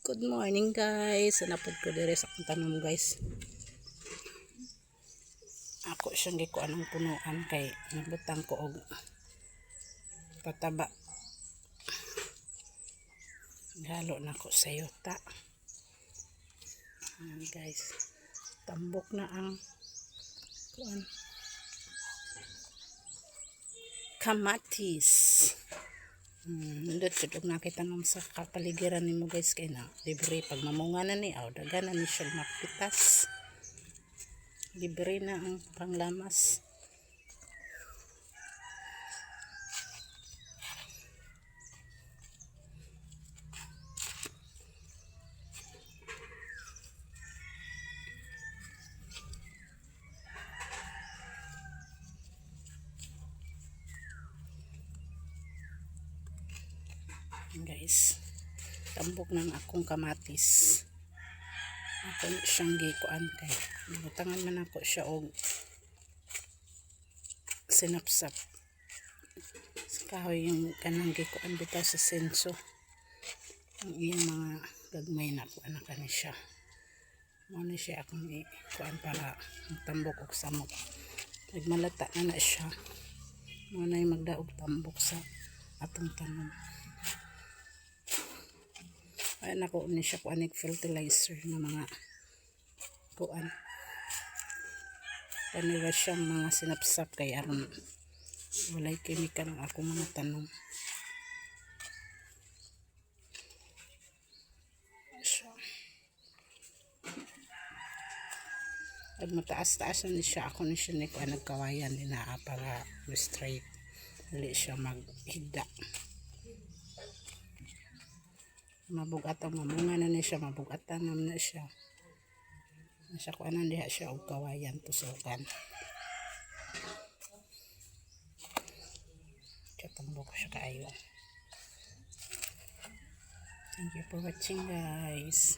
Good morning guys. Napod ko dire sa akong tanom guys. Ako siyang gikuan ng punuan kay nabutang ko og pataba. Halo na ko sa yuta. Ayan guys. Tambok na ang kuan. Kamatis. Nandot ko nakita nung sa kapaligiran ni mo guys kay na libre pag mamunga na ni dagan na ni siya mapitas. Libre na ang panglamas. Guys, tambok ng akong kamatis. Ako siyang gikuan kay butangan man ako siya og sinapsap sa kahoy yung kanang gikuan bitaw sa senso ang iyang mga gagmay na ko anak ni siya muna siya akong ikuan para tambok og samok nagmalata na siya muna yung magdaog tambok sa atong tanom. Ay nako ni siya kuan fertilizer ng mga kuan kanila siyang mga sinapsap kay aron walay chemical ang ako mga tanom. Pag mataas-taas na siya ako ni siya kuan nagkawayan din na para straight dili siya maghigda. Mabugatan mamunga na siya mabugatan na siya nasa kuanan diha siya og kawayan tusukan katambok siya kaayo. Thank you for watching guys.